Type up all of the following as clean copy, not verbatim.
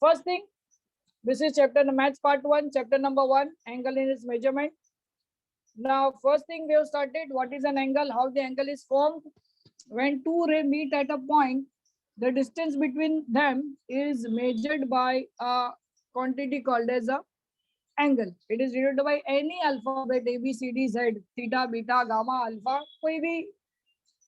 First thing, this is chapter maths part 1, chapter number 1, angle in its measurement. Now, first thing we have started, what is an angle, how the angle is formed. When two rays meet at a point, the distance between them is measured by a quantity called as a angle. It is denoted by any alphabet A, B, C, D, Z, theta, beta, gamma, alpha. कोई भी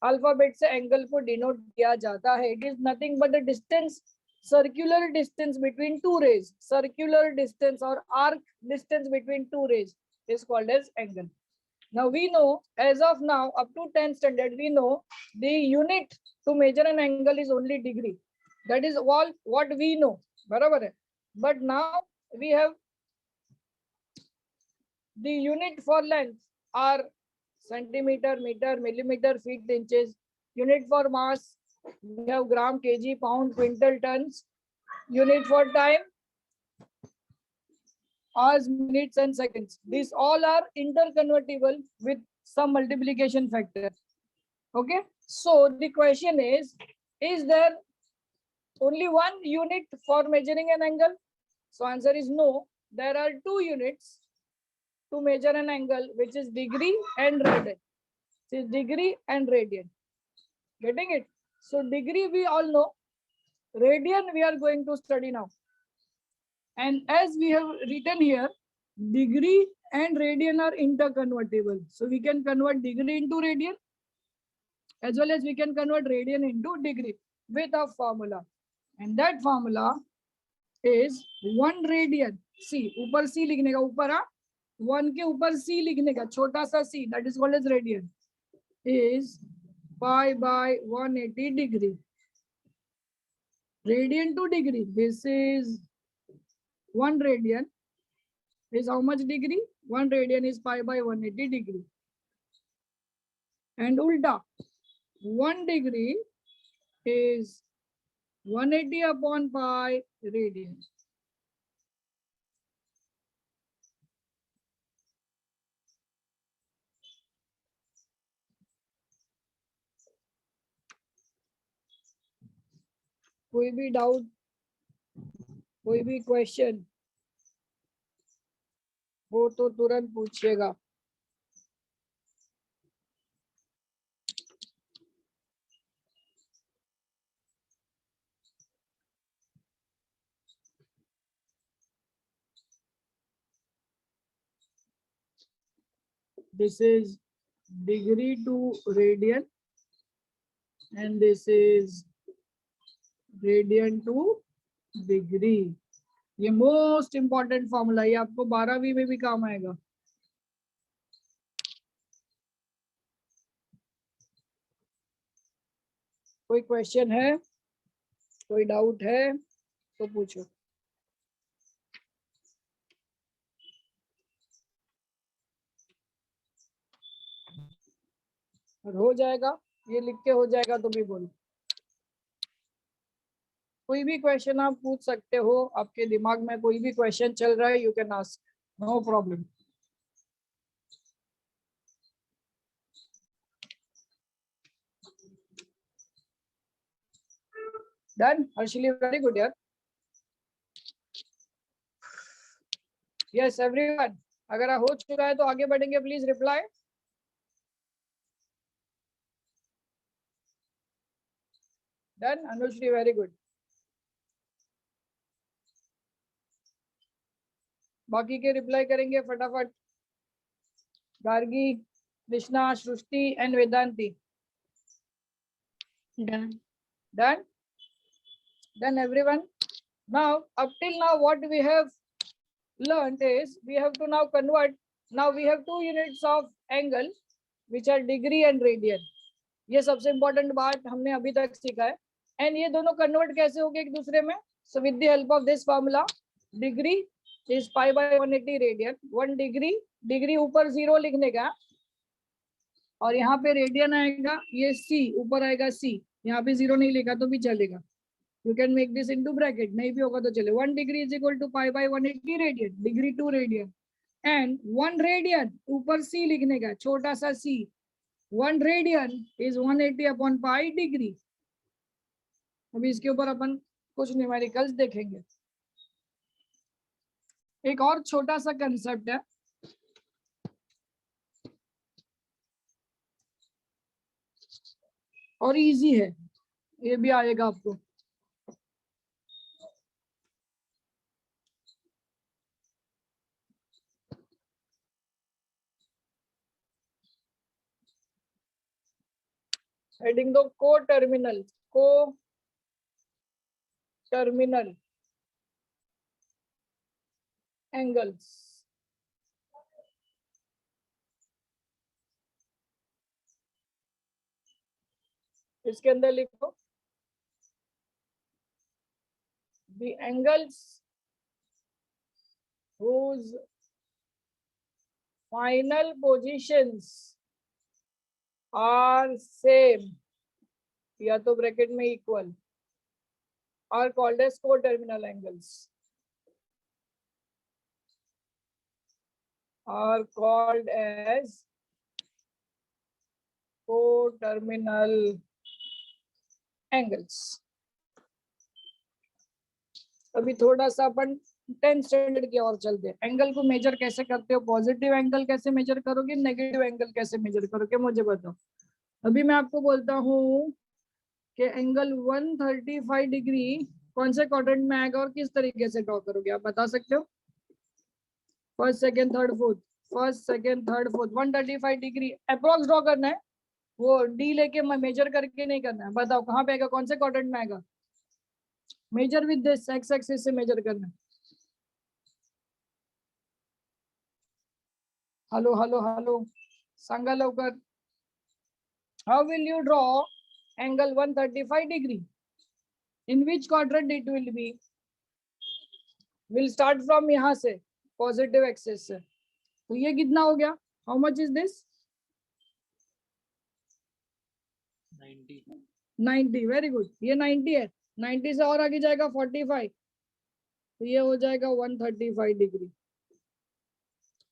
alphabet से angle को denote किया जाता है. It is nothing but the distance, circular distance between two rays. Circular distance or arc distance between two rays is called as angle. Now we know, as of now, up to 10th standard, we know the unit to measure an angle is only degree. That is all what we know. बराबर है. But now we have the unit for length are centimeter, meter, millimeter, feet, inches. Unit for mass, we have gram, kg, pound, quintal, tons. Unit for time, hours, minutes, and seconds. These all are interconvertible with some multiplication factor. Okay. So the question is there only one unit for measuring an angle? So answer is no. There are two units to measure an angle, which is degree and radian. It is degree and radian. Getting it? So degree we all know. Radian we are going to study now. And as we have written here, degree and radian are interconvertible. So we can convert degree into radian, as well as we can convert radian into degree with a formula. And that formula is 1 radian. See, ऊपर C लिखने का, ऊपर 1 के ऊपर C लिखने का, छोटा सा C, that is called as radian, is pi by 180 degree. Radian to degree, this is 1 radian is how much degree? 1 radian is pi by 180 degree. And ulta, 1 degree is 180 upon pi radian. कोई भी doubt, कोई भी question हो तो तुरंत पूछिएगा. This is degree to radian and this is radian to degree. ये most important formula, ये आपको 12वीं में भी काम आएगा. कोई क्वेश्चन है, कोई डाउट है तो पूछो. और हो जाएगा, ये लिख के हो जाएगा तो भी बोलो. कोई भी क्वेश्चन आप पूछ सकते हो, आपके दिमाग में कोई भी क्वेश्चन चल रहा है, you can ask, no problem. Done Harshili, very good यार. यस एवरीवन, अगर हो चुका है तो आगे बढ़ेंगे, please reply. Done Anushree, very good. बाकी के रिप्लाई करेंगे फटाफट. Gargi, Krishna, Srishti and Vedanti. Done. Done. Done everyone. Now up till now what we have learned is we have to now convert. Now we have two units of angle which are degree and radian. ये सबसे important बात हमने अभी तक सीखा है. And ये दोनों convert कैसे होंगे एक दूसरे में? So with the help of this formula, degree is pi by 180 radian. 1 degree, degree ऊपर 0 लिखने का और यहाँ पे रेडियन आएगा, ये C ऊपर आएगा C. यहाँ पे 0 नहीं लिखा तो भी चलेगा. You can make this into bracket, नहीं भी होगा तो चले. 1 degree is equal to pi by 180 radian, degree to radian. And 1 radian ऊपर C लिखने का, छोटा सा C. 1 radian is 180 upon pi degree. अभी इसके ऊपर अपन कुछ न्यूमेरिकल्स देखेंगे. एक और छोटा सा कंसेप्ट है, और इजी है, ये भी आएगा आपको। हेडिंग दो को टर्मिनल एंगल्स। इसके अंदर लिखो the angles whose final positions are same या तो ब्रैकेट में equal are called as coterminal angles, are called as coterminal angles। अभी थोड़ा सा अपन 10th स्टैंडर्ड की ओर चलते हैं। एंगल को मेजर कैसे करते हो, पॉजिटिव एंगल कैसे मेजर करोगे, नेगेटिव एंगल कैसे मेजर करोगे, मुझे बताओ। अभी मैं आपको बोलता हूँ कि एंगल 135 डिग्री कौन से क्वाड्रेंट में आएगा और किस तरीके से ड्रॉ करोगे, आप बता सकते हो? First second third fourth, first second third fourth, 135 degree approx draw करना है, वो डी लेके मेजर करके नहीं करना है। बताओ कहाँ पे आएगा, कौन से क्वाड्रेंट में आएगा? Measure with this x axis से मेजर करना है। हेलो हेलो हेलो, सांगा लवकर। How will you draw angle 135 degree? In which quadrant it will be? Will start from यहाँ से, पॉजिटिव एक्सिस से। तो ये कितना हो गया, how much is this? 90। Very good, ये 90 है। 90 से और आगे जाएगा 45, तो ये हो जाएगा 135 degree.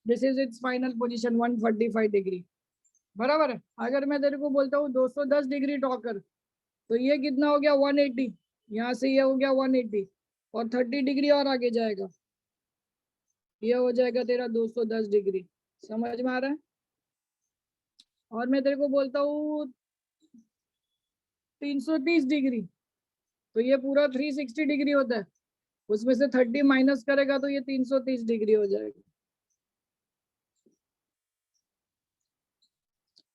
This is it's final position 145 degree, बराबर है। अगर मैं तेरे को बोलता हूँ 210 डिग्री ड्रॉ कर, तो ये कितना हो गया 180, यहाँ से ये हो गया 180 और 30 डिग्री और आगे जाएगा, ये हो जाएगा तेरा 210 डिग्री। समझ में आ रहा है? और मैं तेरे को बोलता हूँ 330 डिग्री, तो ये पूरा 360 डिग्री होता है, उसमें से 30 माइनस करेगा तो ये 330 डिग्री हो जाएगा।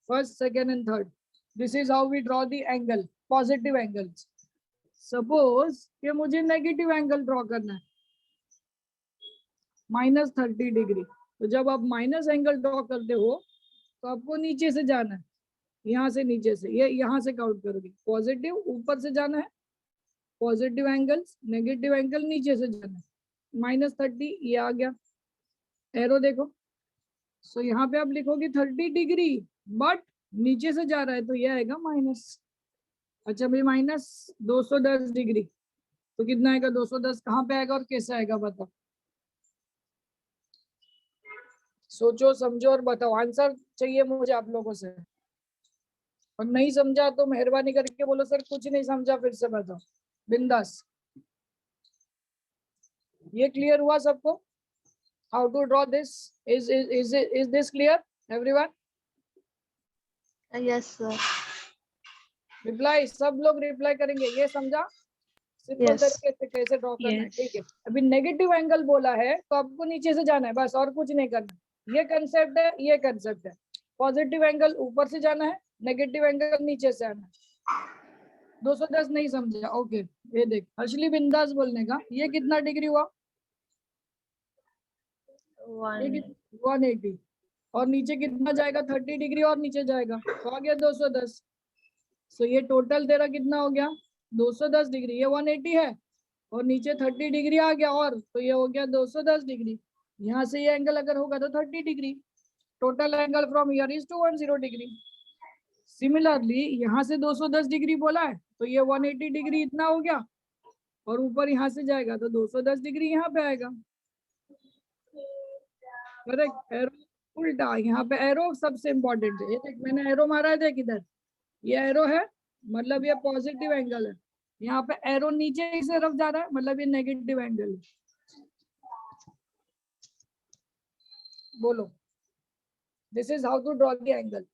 First second and third, this is how we draw the angle, positive angles. Suppose कि मुझे नेगेटिव एंगल ड्रॉ करना है, -30 डिग्री, तो जब आप माइनस एंगल ड्रॉ करते हो तो आपको नीचे से जाना है, यहाँ से नीचे से, ये यहाँ से काउंट करोगे। पॉजिटिव ऊपर से जाना है, पॉजिटिव एंगल्स, नेगेटिव एंगल नीचे से जाना है। -30 ये आ गया, एरो देखो। सो यहाँ पे आप लिखोगे 30 डिग्री, बट नीचे से जा रहा है तो ये आएगा माइनस। अच्छा भाई, -210 डिग्री, तो कितना आएगा 210, कहाँ पे आएगा और कैसे आएगा बताओ? सोचो समझो और बताओ, आंसर चाहिए मुझे आप लोगों से। और नहीं समझा तो मेहरबानी करके बोलो सर कुछ नहीं समझा, फिर से बताओ, बिंदास। ये क्लियर हुआ सबको? How to draw this? Is this clear everyone? Yes sir. Reply, सब लोग रिप्लाई करेंगे, ये समझा सिंपल Yes. तरीके से कैसे ड्रॉ करना है। Yes. ठीक है, अभी नेगेटिव एंगल बोला है तो आपको नीचे से जाना है बस, और कुछ नहीं करना। ये कंसेप्ट है, ये कंसेप्ट है। पॉजिटिव एंगल ऊपर से जाना है, नेगेटिव एंगल नीचे से आना है। 210 नहीं समझा? ओके, ये देख हर्षली बिंदास बोलने का, ये कितना डिग्री हुआ? 180, और नीचे कितना जाएगा? 30 डिग्री और नीचे जाएगा, तो आ गया 210। सो ये टोटल तेरा कितना हो गया? 210 डिग्री। ये 180 है और नीचे 30 डिग्री आ गया, और तो ये हो गया 210 डिग्री। यहाँ से ये एंगल अगर होगा तो 30 degree. Total angle from here is 210 degree. Similarly यहाँ से 210 डिग्री बोला है तो ये 180 डिग्री इतना हो गया, और ऊपर यहाँ से जाएगा तो 210 डिग्री यहाँ पे आएगा। करेक्ट। एरो उल्टा, यहाँ पे एरो सबसे इंपॉर्टेंट है। ये देख मैंने एरो मारा है, देख इधर ये एरो है, मतलब ये पॉजिटिव एंगल है। यहाँ पे एरो नीचे की तरफ जा रहा है, मतलब ये नेगेटिव एंगल है। बोलो. This is how to draw the angle.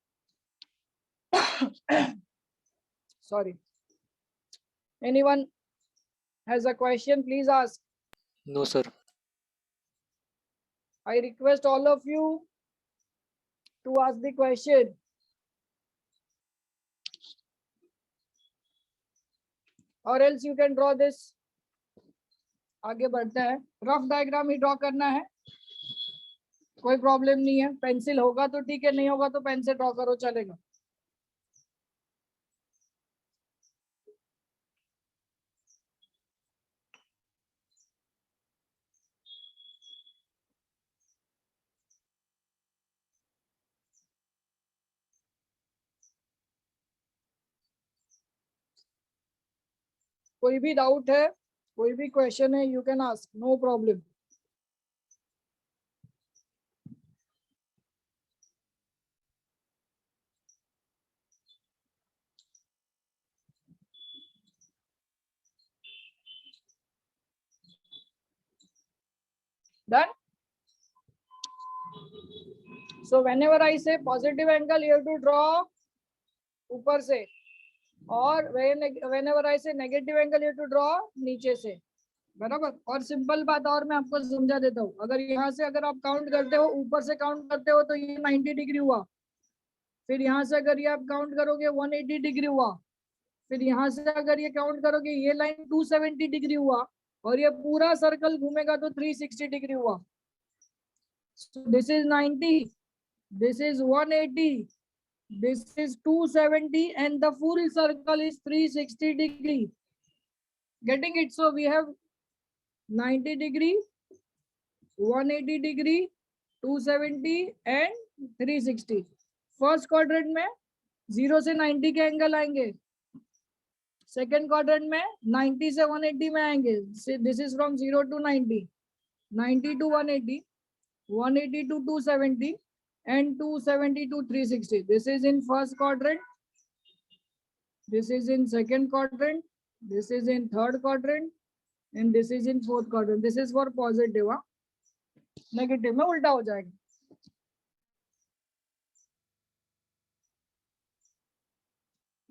Sorry. Anyone has a question, please ask. No, sir. I request all of you to ask the question. Or else you can draw this. आगे बढ़ते हैं. Rough diagram ही draw करना है, कोई problem नहीं है. Pencil होगा तो ठीक है, नहीं होगा तो पेन से ड्रॉ करो, चलेगा. कोई भी डाउट है, कोई भी क्वेश्चन है, you can ask, no problem. Done. So whenever I say positive angle, you have to draw ऊपर से, और whenever I say negative angle, you have to draw नीचे से. बराबर. और सिंपल बात और मैं आपको समझा देता हूँ. अगर यहाँ से अगर आप काउंट करते हो, ऊपर से काउंट करते हो, तो ये 90 डिग्री हुआ. फिर यहाँ से अगर ये आप काउंट करोगे 180 डिग्री हुआ. फिर यहाँ से अगर ये काउंट करोगे, ये लाइन 270 डिग्री हुआ. और ये पूरा सर्कल घूमेगा तो 360 डिग्री हुआ. This is 90, this is 180, this is 270, and the full circle is 360 degree. Getting it? So we have 90 degree, 180 degree, 270 and 360. First quadrant में 0 से 90 के एंगल आएंगे. सेकेंड क्वाड्रेंट में 90 से 180 में आएंगे. This is from 0 to 90, 90 to 180, 180 to 270, and 270 to 360. This is in first quadrant, this is in second quadrant, this is in third quadrant, and this is in fourth quadrant. This is for positive. Negative में उल्टा हो जाएगा.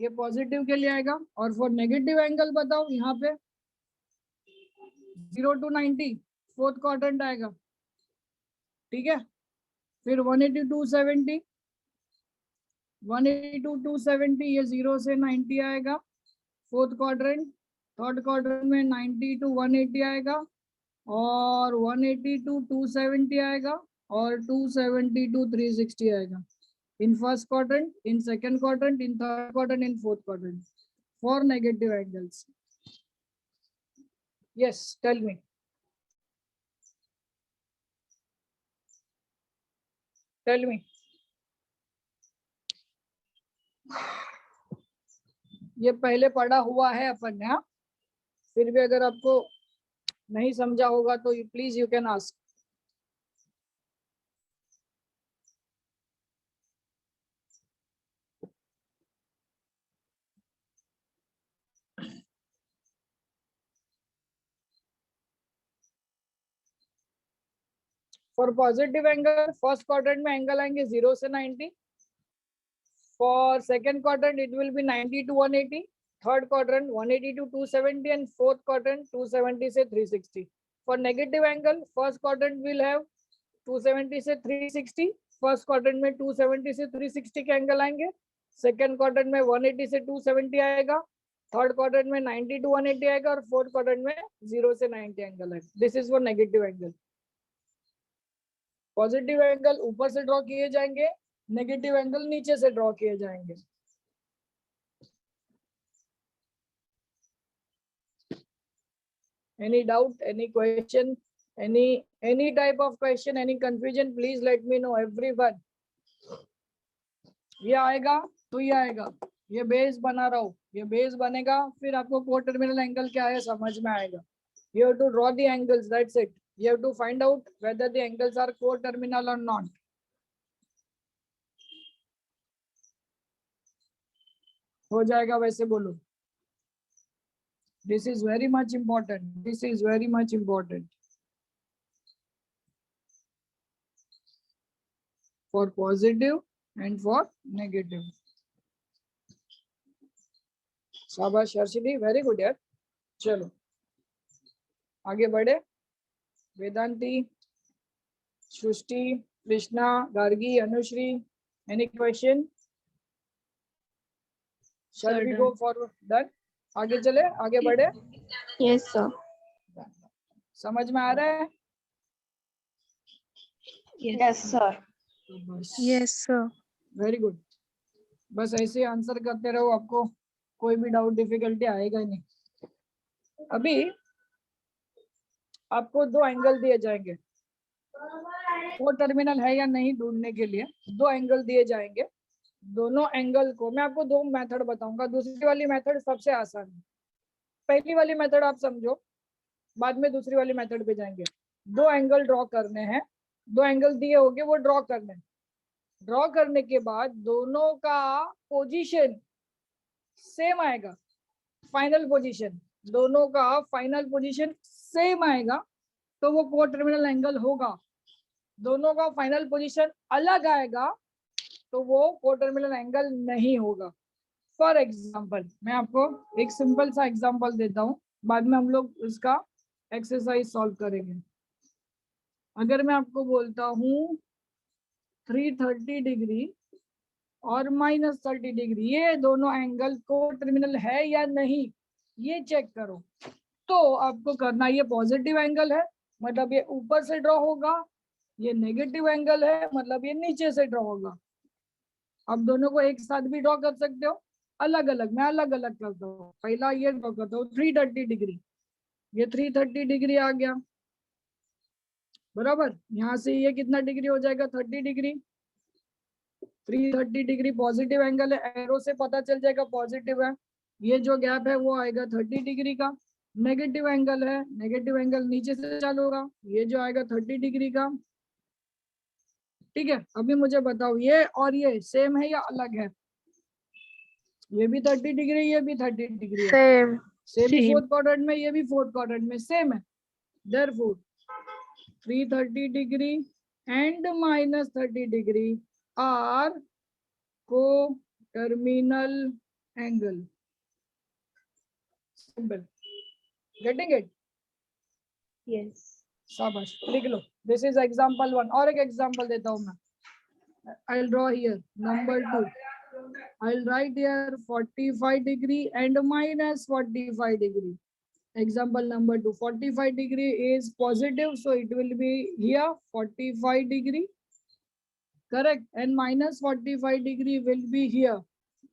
ये positive के लिए आएगा. और for negative angle बताओ, यहाँ पे 0 to 90 फोर्थ क्वाड्रेंट आएगा. ठीक है. फिर 180 270, 180 to 270, ये 0 से 90 आएगा फोर्थ क्वाड्रेंट. थर्ड क्वाड्रेंट में 90 to 180 आएगा, और 180 to 270 आएगा, और 270 to 360 आएगा. In first quadrant, in second quadrant, in third quadrant, in fourth quadrant, for negative angles. Yes, tell me. Tell me. ये पहले पढ़ा हुआ है अपन ने. फिर भी अगर आपको नहीं समझा होगा तो please you can ask. For positive angle first quadrant में एंगल आएंगे 0 से 90. For second quadrant it will B 90 to 180. Third quadrant 180 to 270, and fourth quadrant 270 से 360. For negative angle first quadrant will have 270 से 360. फर्स्ट क्वाड्रेंट में 270 से 360 के angle आएंगे. Second quadrant में 180 से 270 आएगा. थर्ड क्वाड्रेंट में 90 to 180 आएगा, और फोर्थ क्वाड्रेंट में 0 से 90 एंगल है. This is for negative angle. Positive angle ऊपर से ड्रॉ किए जाएंगे, नेगेटिव एंगल नीचे से ड्रॉ किए जाएंगे. Any doubt, any question, any type of question, any confusion, please let me know, everyone. ये आएगा तो ये आएगा, ये बेस बना रहा हूँ, ये बेस बनेगा, फिर आपको को टर्मिनल एंगल क्या है समझ में आएगा. You have to draw the angles, that's it. You have to find out whether the angles are co-terminal or not. हो जाएगा वैसे बोलो. This is very much important. This is very much important. for positive and for negative. शाबाश हर्षिदी, very good यार. चलो आगे बढ़े. Vedanti, Srishti, Krishna, Gargi, Anushree, any question? Shall we go forward? Done. आगे चले, आगे बढ़े. Yes, sir. समझ में आ रहा है? Yes, sir. Yes, sir. Very good. बस ऐसे आंसर करते रहो, आपको कोई भी डाउट डिफिकल्टी आएगा ही नहीं. अभी आपको दो एंगल दिए जाएंगे. वो टर्मिनल है या नहीं ढूंढने के लिए दो एंगल दिए जाएंगे. दोनों एंगल को मैं आपको दो मेथड बताऊंगा. दूसरी वाली मेथड सबसे आसान है. पहली वाली मेथड आप समझो, बाद में दूसरी वाली मेथड पे जाएंगे. दो एंगल ड्रॉ करने हैं. दो एंगल दिए होंगे, वो ड्रॉ करने हैं. ड्रॉ करने के बाद दोनों का पोजीशन सेम आएगा. फाइनल पोजीशन, दोनों का फाइनल पोजीशन सेम आएगा तो वो को टर्मिनल एंगल होगा. दोनों का फाइनल पोजीशन अलग आएगा तो वो को टर्मिनल एंगल नहीं होगा. फॉर एग्जाम्पल मैं आपको एक सिंपल सा एग्जाम्पल देता हूँ, बाद में हम लोग इसका एक्सरसाइज सॉल्व करेंगे. अगर मैं आपको बोलता हूँ 330 डिग्री और -30 डिग्री, ये दोनों एंगल को टर्मिनल है या नहीं ये चेक करो. तो आपको करना, ये पॉजिटिव एंगल है मतलब ये ऊपर से ड्रॉ होगा, ये नेगेटिव एंगल है मतलब ये नीचे से ड्रॉ होगा. आप दोनों को एक साथ भी ड्रॉ कर सकते हो, अलग अलग. मैं अलग अलग करता हूँ. पहला ये ड्रॉ करता हूँ 330 डिग्री. ये 330 डिग्री आ गया बराबर. यहाँ से ये कितना डिग्री हो जाएगा? 30 डिग्री. 330 डिग्री पॉजिटिव एंगल है, एरो से पता चल जाएगा पॉजिटिव है. ये जो गैप है वो आएगा 30 डिग्री का. नेगेटिव एंगल है, नेगेटिव एंगल नीचे से चालू होगा, ये जो आएगा 30 डिग्री का. ठीक है. अभी मुझे बताओ ये और ये सेम है या अलग है? ये भी 30 डिग्री, ये भी 30 डिग्री है. Same. सेम ही Same. फोर्थ क्वाड्रेंट में, ये भी फोर्थ क्वाड्रेंट में सेम है. Therefore 330 degree and -30 degree are co-terminal angle. Simple. Getting it? Yes. शाबाश, लिख लो. This is example 1. और एक एग्जांपल देता हूँ मैं. I'll draw here number 2. I'll write here 45 degree and -45 degree. Example number 2. 45 degree is positive, so it will be here 45 degree. Correct. And -45 degree will be here.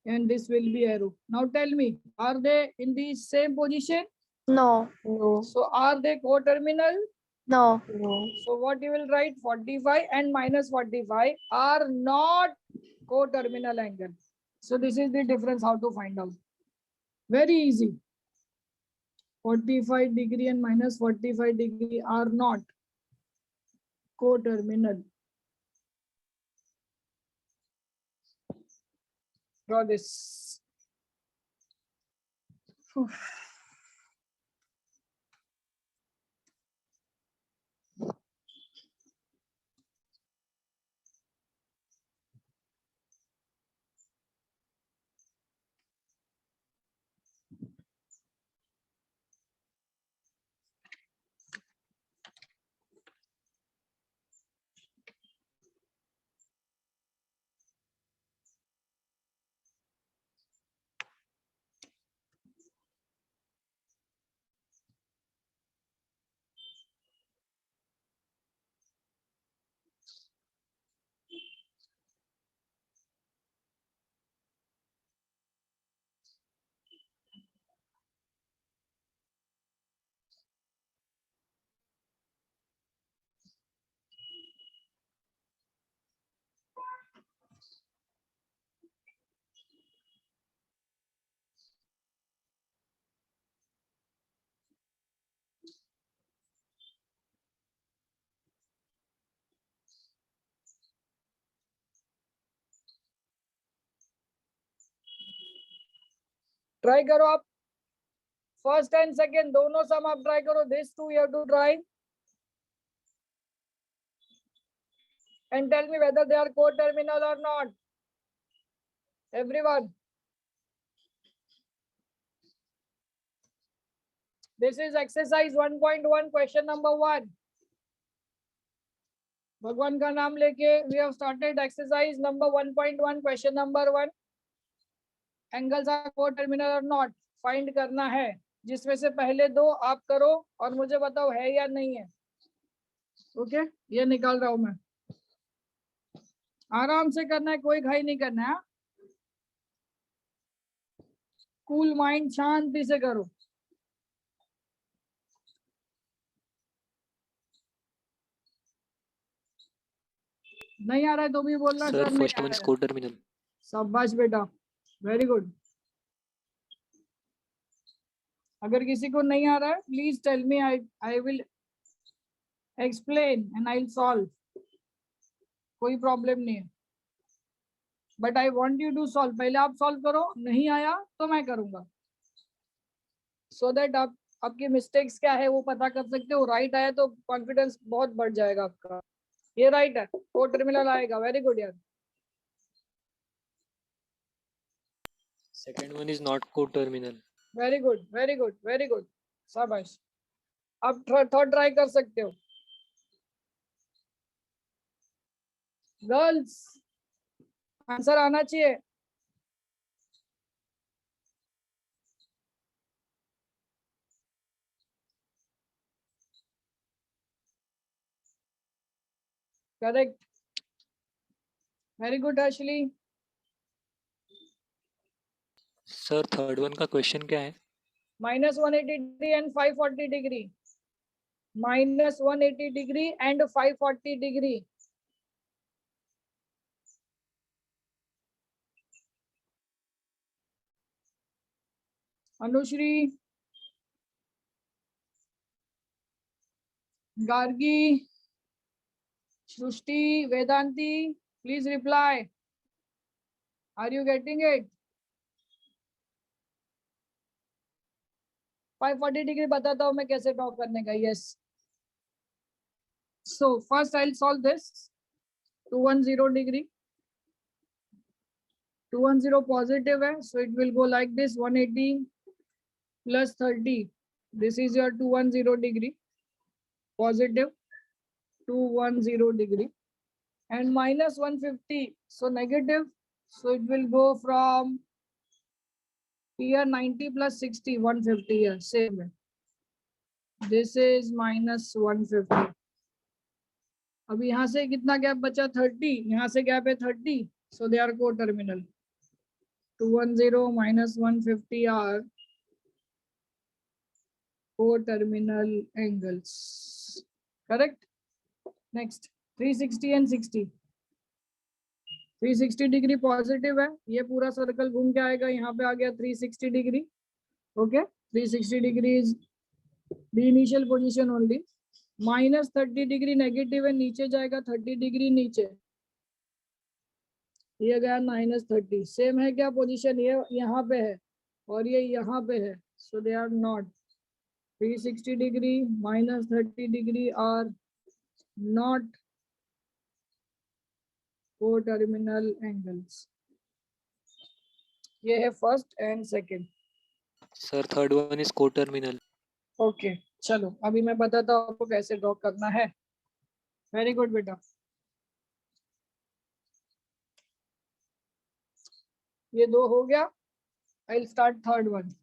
And this will be arrow. Now tell me, are they in the same position? No. No. So are they co-terminal? No. No. So what you will write? 45 and -45 are not co-terminal angle. So this is the difference, how to find out. Very easy. 45 degree and -45 degree are not co-terminal. Draw this. Try करो आप. First and second दोनों सम आप try करो. This too you have to try. and tell me whether they are co-terminal or not. Everyone. This is exercise 1.1 question number 1. भगवान का नाम लेके we have started exercise number 1.1 question number 1. Angles are co-terminal or not find करना है, जिसमें से पहले दो आप करो और मुझे बताओ है या नहीं है. ओके ये निकाल रहा हूं मैं. आराम से करना है, कोई घाई नहीं करना है. कूल माइंड, शांति से करो. नहीं आ रहा है तो भी बोलना सर सर नहीं फर्स्ट आ वन रहा इज है. को-टर्मिनल. शाबाश बेटा, वेरी गुड. अगर किसी को नहीं आ रहा है please tell me, I will explain and I will solve. कोई प्रॉब्लम नहीं है, but I want you to solve. पहले आप सॉल्व करो, नहीं आया तो मैं करूंगा, सो दैट आप आपकी मिस्टेक्स क्या है वो पता कर सकते हो. राइट आया तो कॉन्फिडेंस बहुत बढ़ जाएगा आपका. ये राइट है, को टर्मिनल आएगा. वेरी गुड यार. Second one is not coterminal. Very good very good very good, शाबाश. आप थर्ड ट्राई कर सकते हो. गर्ल्स आंसर आना चाहिए. Correct, very good Ashley. Sir third one का क्वेश्चन क्या है? -180 degree and 540 degree. -180 degree and 540 degree. Anushree, Gargi, Srishti, Vedanti, please reply. Are you getting it? 540 degree बताता हूं मैं कैसे ड्रॉ करने का. Yes, so first I will solve this. 210 degree, 210 positive है, so it will go like this. 180 plus 30, this is your 210 degree, positive 210 degree, and -150, so negative, so it will go from here 90 plus 60, 150 here, same way. This is -150. अब यहाँ से कितना gap बचा? 30. यहाँ से gap है 30, so they are co-terminal. 210 minus 150 are co-terminal angles. Correct? Next, 360 and 60. 360 degree positive है, ये पूरा सर्कल घूम के आएगा, यहाँ पे आ गया 360 degree. Okay, 360 degree is the initial position only. -30 degree negative है, नीचे जाएगा 30 डिग्री नीचे. ये गया -30. सेम है क्या पोजीशन? ये यहाँ पे है और ये यहाँ पे है, सो दे are not. 360 degree -30 degree are not co-terminal angles. ये है first and second. Sir third one is coterminal. Okay चलो अभी मैं बताता हूँ आपको कैसे ड्रॉ करना है. वेरी गुड बेटा. ये दो हो गया. I will start third one.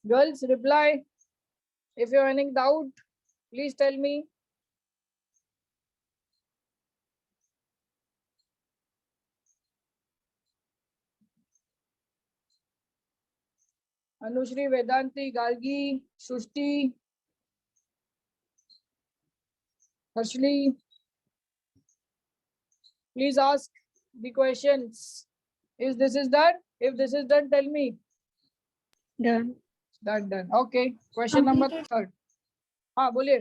Girls, reply. If you have any doubt, please tell me. Anushri, Vedanti, Gargi, Shushti, Harshli. Please ask the questions. Is this is done? If this is done, tell me. Done. Done. Okay. Question number third. हाँ बोलिए.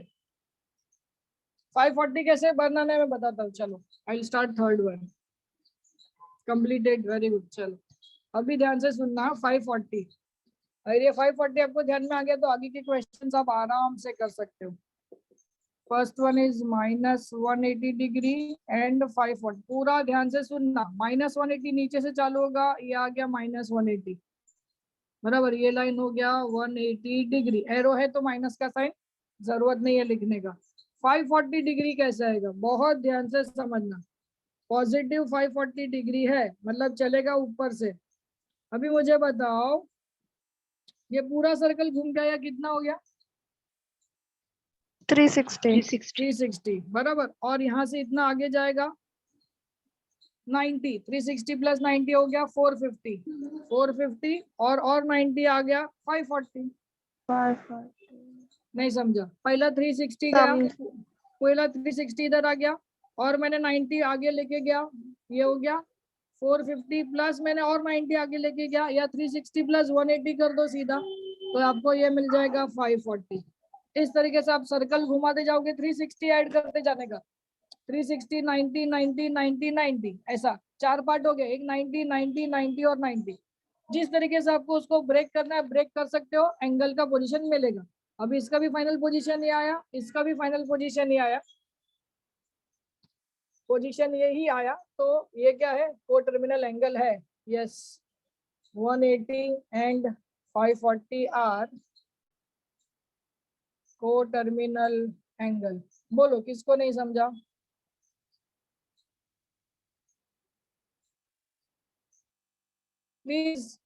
540 कैसे बनाना है मैं बताता हूँ. चलो I will start third one. Completed. Very good. चलो अभी ध्यान से सुनना. 540 अगर ये 540 आपको ध्यान में आ गया तो आगे के क्वेश्चंस आप आराम से कर सकते हो। First one is -180 degree and 540। पूरा ध्यान से सुनना, -180 नीचे से चालू होगा, ये आ गया -180 बराबर, ये लाइन हो गया 180 डिग्री, एरो है तो माइनस का साइन जरूरत नहीं है लिखने का। 540 डिग्री कैसे आएगा, बहुत ध्यान से समझना। पॉजिटिव 540 डिग्री है मतलब चलेगा ऊपर से। अभी मुझे बताओ ये पूरा सर्कल घूम गया, कितना हो गया? 360 360 बराबर, और यहाँ से इतना आगे जाएगा 90, 360 प्लस 90 हो गया 450, 450 और 90 आ गया 540। 540 नहीं समझा, पहला 360 गया, पहला 360 इधर आ गया और मैंने 90 आगे लेके गया, ये हो गया 450 प्लस मैंने और 90 आगे लेके गया, या 360 प्लस 180 कर दो सीधा, तो आपको ये मिल जाएगा 540। इस तरीके से आप सर्कल घुमाते जाओगे, 360 ऐड करते जाने का, 360 90 90 90 90, ऐसा 4 पार्ट हो गए, एक 90 90 90 और 90। जिस तरीके से आपको उसको ब्रेक करना है ब्रेक कर सकते हो, एंगल का पोजीशन मिलेगा। अभी इसका भी फाइनल पोजीशन ये आया, इसका भी फाइनल पोजीशन ये आया, पोजीशन यही आया, तो ये क्या है, को टर्मिनल एंगल है। Yes, 180 and 540 are coterminal angle. बोलो किसको नहीं समझा? Please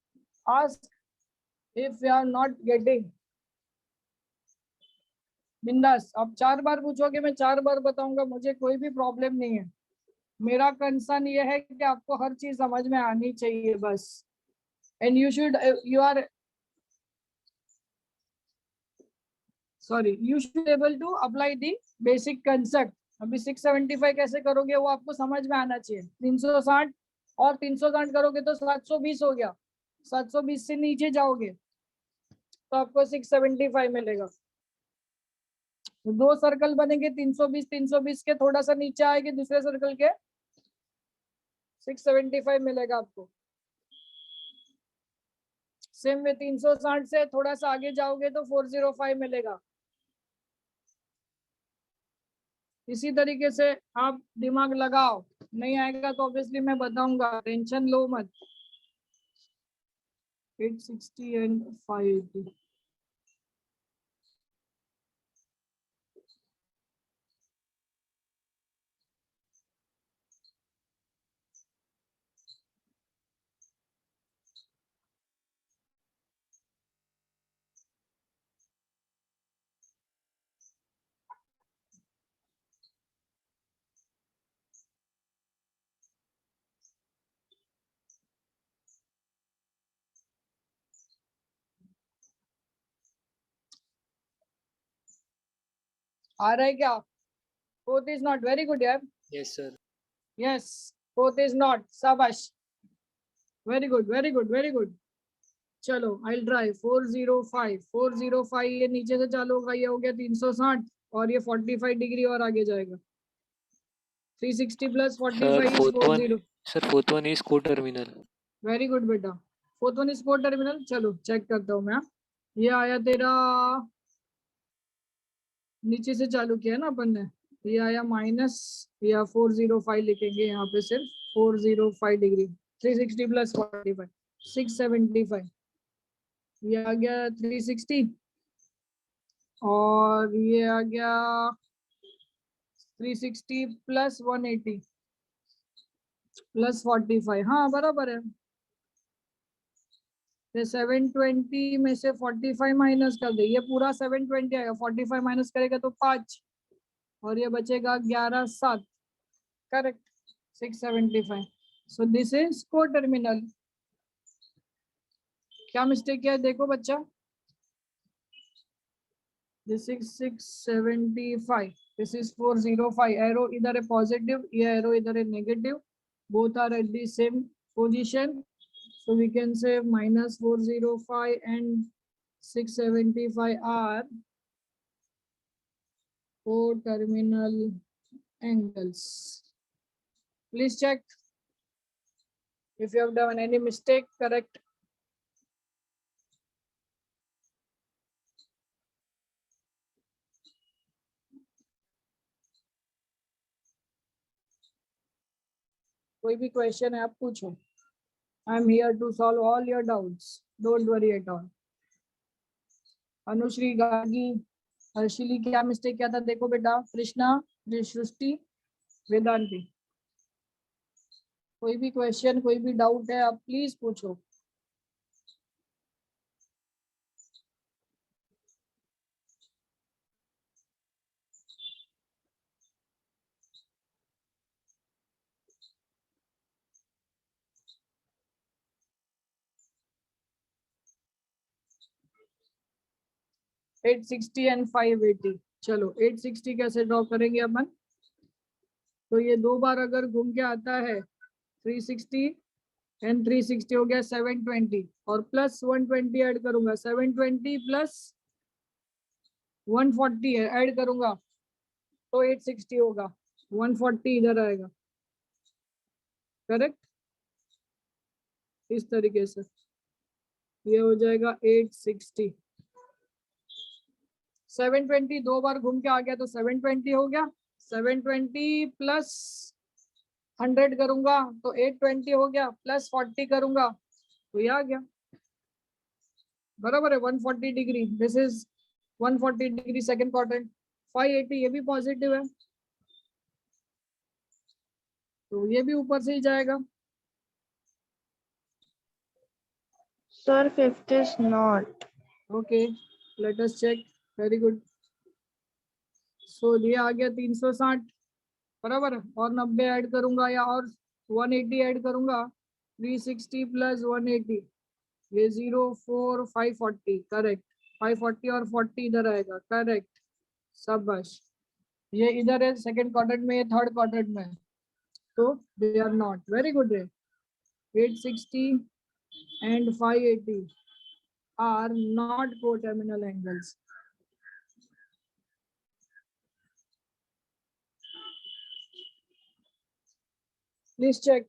ask if you are not getting. बिंदास, आप 4 बार पूछोगे मैं 4 बार बताऊंगा, मुझे कोई भी प्रॉब्लम नहीं है। मेरा कंसर्न ये है कि आपको हर चीज समझ में आनी चाहिए बस। And you are you should able to apply the basic concept. अभी 675 कैसे करोगे वो आपको समझ में आना चाहिए। 360 और 360 करोगे तो 720 हो गया, 720 से नीचे जाओगे तो आपको 675 मिलेगा। तो 2 सर्कल बनेंगे 320 320 के, थोड़ा सा नीचे आएंगे दूसरे सर्कल के, 675 मिलेगा आपको। सेम में 360 से थोड़ा सा आगे जाओगे तो 405 मिलेगा। इसी तरीके से आप दिमाग लगाओ, नहीं आएगा तो ऑब्वियसली मैं बताऊंगा, टेंशन लो मत। 860 एंड 580 आ रहा है क्या? Fourth is not, very good यार। Yes sir. Yes, fourth is not, शाबाश, very good very good very good. चलो आई ट्राई 405, 405 ये नीचे से चालू होगा, ये हो गया 360 और ये 45 डिग्री और आगे जाएगा। 360 plus sir 45 is fourth one 40। Sir fourth one is को टर्मिनल। वेरी गुड बेटा, fourth one is four terminal. चलो चेक करता हूँ मैं। ये आया तेरा, नीचे से चालू किया ना अपन ने, ये आया माइनस, या 405 लिखेंगे यहाँ पे सिर्फ, 405 डिग्री, 360 प्लस 45 675, ये आ गया 360 और ये आ गया 360 प्लस 180 प्लस 45, हाँ बराबर है। 720 में से 45 माइनस कर दे, ये पूरा 720 आएगा, 45 माइनस करेगा तो 5 और ये बचेगा 11 7, करेक्ट, 675। सो दिस इज को टर्मिनल। क्या मिस्टेक किया है देखो बच्चा, this is 675, this is 405, arrow इधर है पॉजिटिव, ये एरो इधर है negative, both are at the same position, so we can say minus 405 and 675 are co-terminal angles. Please check if you have done any mistake, correct. कोई भी question है आप पूछो. I am here to solve all your doubts, don't worry at all. Anushree गागी, हर्षिली क्या mistake किया था देखो बेटा. कृष्णा, सृष्टि, वेदांती, कोई भी क्वेश्चन कोई भी डाउट है आप प्लीज पूछो. At 860 and 580. चलो 860 कैसे ड्रॉ करेंगे अपन. तो ये दो बार अगर घूम के आता है 360 एंड 360 हो गया 720 और प्लस 120 ऐड करूंगा. 720 प्लस 140 है ऐड करूंगा तो 860 होगा. 140 इधर आएगा. करेक्ट. इस तरीके से ये हो जाएगा 860. 720 दो बार घूम के आ गया तो 720 हो गया. 720 प्लस 100 करूंगा तो 820 हो गया. प्लस 40 करूंगा तो ये आ गया. बराबर है 140 degree. This is 140 degree second quadrant. 580 ये भी पॉजिटिव है तो ये भी ऊपर से ही जाएगा. Sir, fifth is not. Okay let us check. Very good. So ये आ गया 360. बराबर है. और 90 ऐड करूंगा या और 180 ऐड करूंगा. 360 प्लस 180 ये 0 4 540. करेक्ट. 540 और 40 इधर आएगा. करेक्ट. शाबाश. ये इधर है सेकंड क्वाड्रेंट में, ये थर्ड क्वाड्रेंट में है तो they are not. Very good रे. 860 and 580 are not coterminal angles. Please check.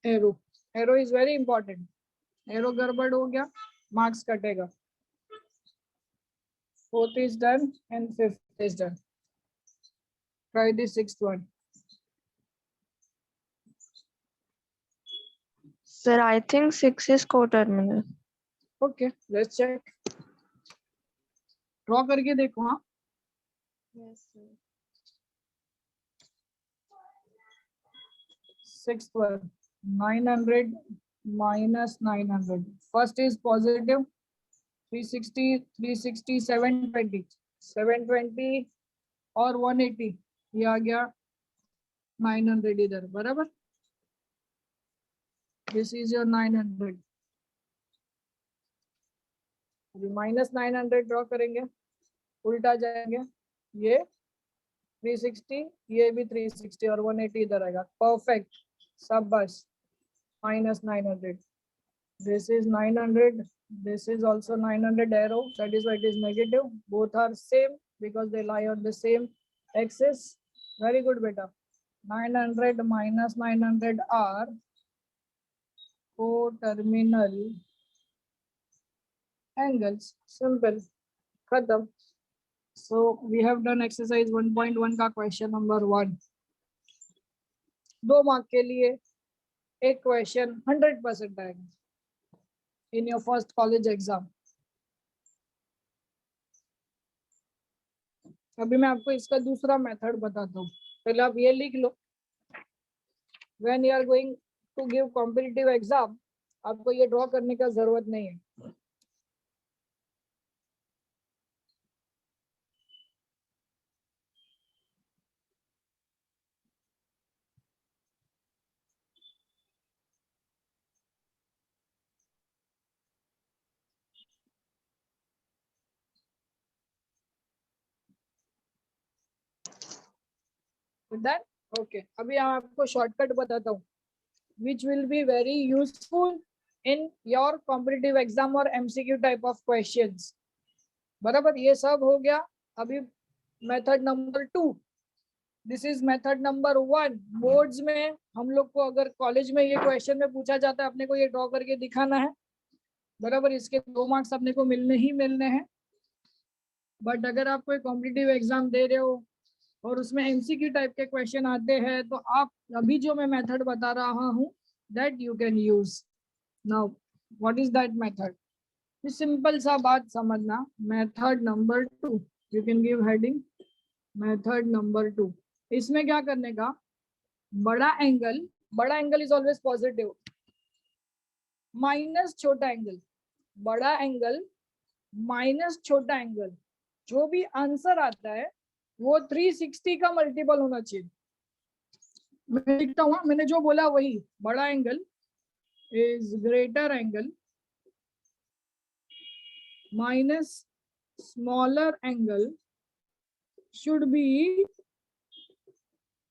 Arrow. Arrow is very important. Arrow गड़बड़ हो गया marks कटेगा. Fourth is done and fifth is done. Try the sixth one. Sir, I think 6 is coterminal. Okay, let's check. Draw करके देखो. हाँ Yes, sir. sixth one 900 minus 900. First is positive 360 360 720 720 और 180 ये आ गया 900 इधर. बराबर. This is your 900. अभी माइनस 900 ड्रॉ करेंगे उल्टा जाएंगे. ये 360 ये भी 360 और 180 इधर आएगा. परफेक्ट. शाबाश. Minus 900. This is 900. This is also 900 arrow. That is why it is negative. Both are same because they lie on the same axis. Very good, beta. 900 minus 900 are coterminal angles. Simple. Khatam. So we have done exercise 1.1 का question number 1. 2 mark के लिए एक question 100% आएगा in your first college exam. अभी मैं आपको इसका दूसरा मेथड बताता हूँ. पहले आप ये लिख लो. When you are going to give competitive exam, आपको ये ड्रॉ करने का जरूरत नहीं है. That okay. अभी मैं आपको शॉर्टकट बताता हूँ which will be very useful in your competitive exam or MCQ type of questions. बराबर. ये सब हो गया. अभी method number 2. This is method number 1. Boards में हम लोग को अगर कॉलेज में ये क्वेश्चन में पूछा जाता है अपने को ये ड्रॉ करके दिखाना है. बराबर. इसके 2 मार्क्स अपने को मिलने ही मिलने हैं. बट अगर आप कोई कॉम्पिटिटिव एग्जाम दे रहे हो और उसमें एमसीक्यू टाइप के क्वेश्चन आते हैं, तो आप अभी जो मैं मेथड बता रहा हूँ that you can use now. What is that method? Simple सा बात समझना, method number 2, you can give heading method number 2। इसमें क्या करने का, बड़ा angle is always positive, minus छोटा एंगल, बड़ा एंगल माइनस छोटा एंगल, जो भी आंसर आता है वो 360 का मल्टीपल होना चाहिए। मैं लिखता हूँ, मैंने जो बोला वही, बड़ा angle is greater angle minus smaller angle should be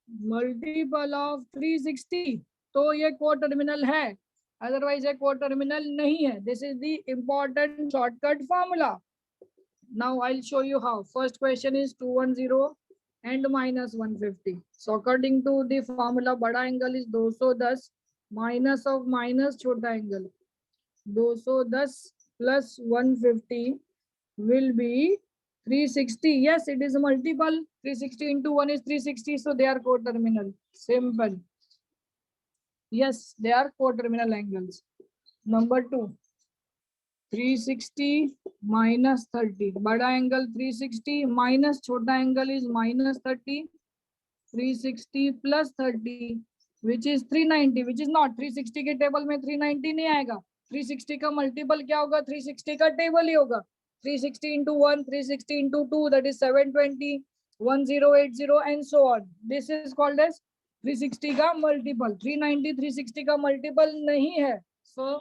multiple of 360। तो ये को टर्मिनल है, अदरवाइज ये को टर्मिनल नहीं है। This is the important shortcut formula. Now I will show you how. First question is 210 and minus 150. So according to the formula, बड़ा angle is 210 minus of minus छोटा angle 210 plus 150 will be 360. Yes, it is a multiple. 360 into 1 is 360, so they are coterminal. Simple. Yes, they are coterminal angles. Number 2, 360 minus 30. बड़ा angle 360 minus छोटा angle is minus 30. 360 plus 30 which is 390, which is not 360 के table में 390 नहीं आएगा। 360 का multiple क्या होगा, 360 का टेबल ही होगा। 360 into 1, 360 into 2, that is 720, 1080 and so on. This is called as 360 का मल्टीपल। 390 360 का मल्टीपल नहीं है, so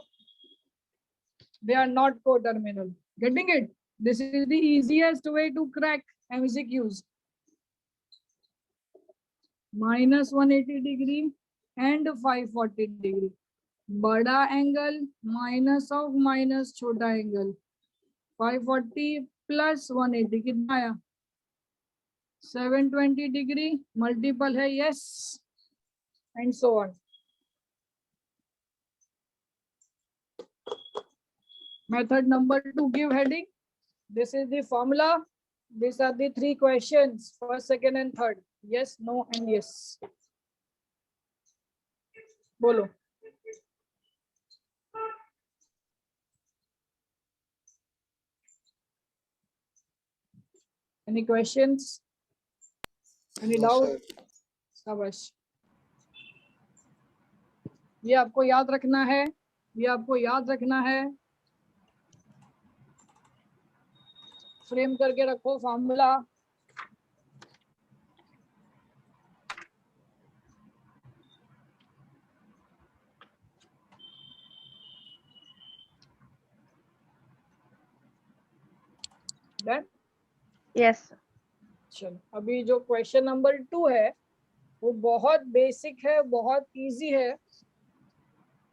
they are not coterminal. Getting it? This is the easiest way to crack MCQs. minus 180 degree and 540 degree. बड़ा angle minus of minus छोटा angle 540 plus 180 कितना आया, 720 degree, multiple है, yes, and so on. Method number 2, give heading. This is the formula. These are the 3 questions, first, second and third. Yes, no and yes. बोलो। Any questions? Any No, doubt? sir. शाबाश। ये आपको याद रखना है, ये आपको याद रखना है। फ्रेम करके रखो फॉर्मूला। डन? Yes. चलो, अभी जो क्वेश्चन नंबर 2 है वो बहुत बेसिक है, बहुत इजी है।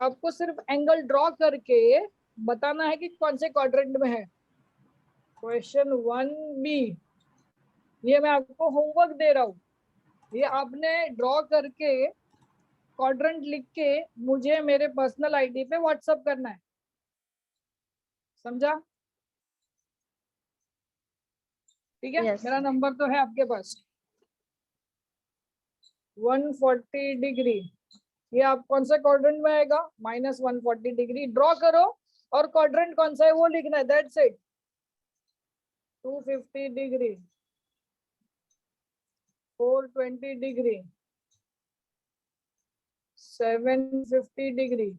आपको सिर्फ एंगल ड्रॉ करके बताना है कि कौन से क्वाड्रेंट में है। क्वेश्चन 1B, ये मैं आपको होमवर्क दे रहा हूँ। ये आपने ड्रॉ करके क्वाड्रेंट लिख के मुझे मेरे पर्सनल आईडी पे व्हाट्सएप करना है, समझा? ठीक है, Yes. मेरा नंबर तो है आपके पास। 140 डिग्री, ये आप कौन सा क्वाड्रेंट में आएगा, माइनस 140 डिग्री ड्रॉ करो और क्वाड्रेंट कौन सा है वो लिखना है, that's it. 250 degree, 420 degree, 750 degree,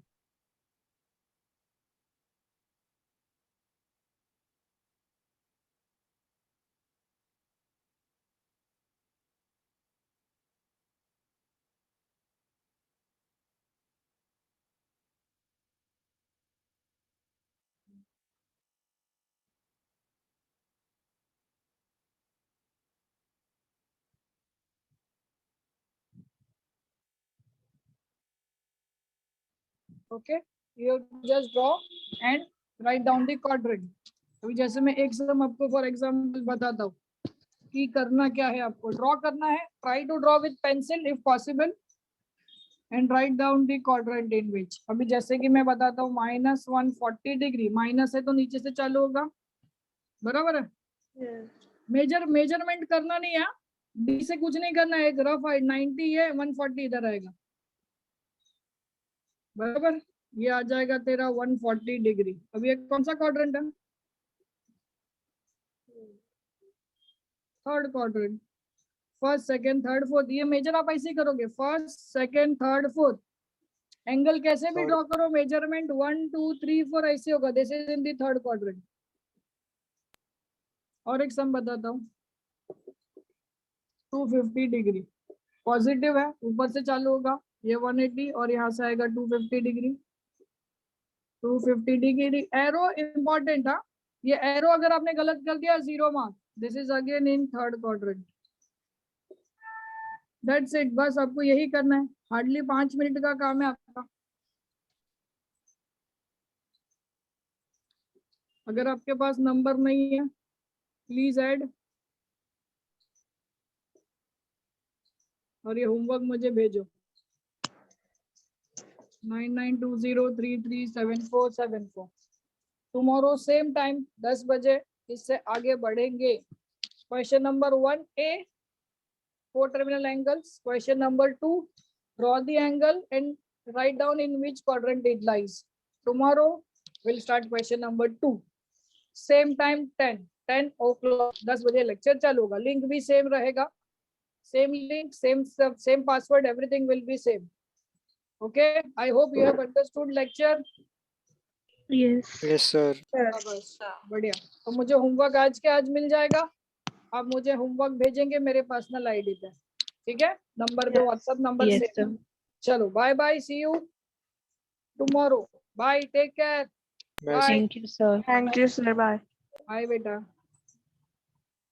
okay. You just draw and write down the quadrant. अभी जैसे मैं एक सम आपको फॉर एग्जांपल बताता हूँ कि करना क्या है, आपको ड्रॉ करना है। Try to draw with pencil if possible and write down the quadrant in which. अभी जैसे कि मैं बताता हूँ माइनस 140 डिग्री, माइनस है तो नीचे से चालू होगा, बराबर है। Yes. मेजरमेंट करना नहीं है, डी से कुछ नहीं करना है, एक रफ 90 है, 140 इधर आएगा, बराबर। ये आ जाएगा तेरा 140 डिग्री। अब ये कौन सा क्वाड्रेंट है? Third quadrant. First second third fourth, ये मेजर आप ऐसे ही करोगे, first second third fourth. Angle कैसे भी Sorry. ड्रॉ करो, मेजरमेंट 1 2 3 4 ऐसे होगा। This is in the third quadrant. और एक सम बताता हूँ, 250 डिग्री पॉजिटिव है, ऊपर से चालू होगा, ये 180 और यहाँ से आएगा 250 डिग्री। 250 डिग्री एरो इंपॉर्टेंट था, ये एरो अगर आपने गलत कर दिया 0 mark. This is again in third quadrant. That's it, बस आपको यही करना है, हार्डली 5 मिनट का काम है आपका। अगर आपके पास नंबर नहीं है प्लीज ऐड, और ये होमवर्क मुझे भेजो 9920337474। टुमारो सेम टाइम 10 बजे, इससे आगे बढ़ेंगे। Question number 1A, 4 terminal angles. Question number 2, draw the angle and write down in which quadrant it lies. Tomorrow we'll start question number 2. Same time 10 o'clock, 10 बजे lecture चालू होगा। Link भी same रहेगा, same link, same password, everything will be same. Okay, I hope you have understood lecture. Yes. Yes, sir. बस बढ़िया। तो मुझे homework आज के आज मिल जाएगा, आप मुझे होमवर्क भेजेंगे मेरे पर्सनल आईडी पे, ठीक है? नंबर पे, व्हाट्सएप नंबर Yes, से। sir. चलो bye bye, see you tomorrow, bye, take care, Bye, sir. Bye Thank you, sir. Thank you, sir. Bye. Bye बेटा।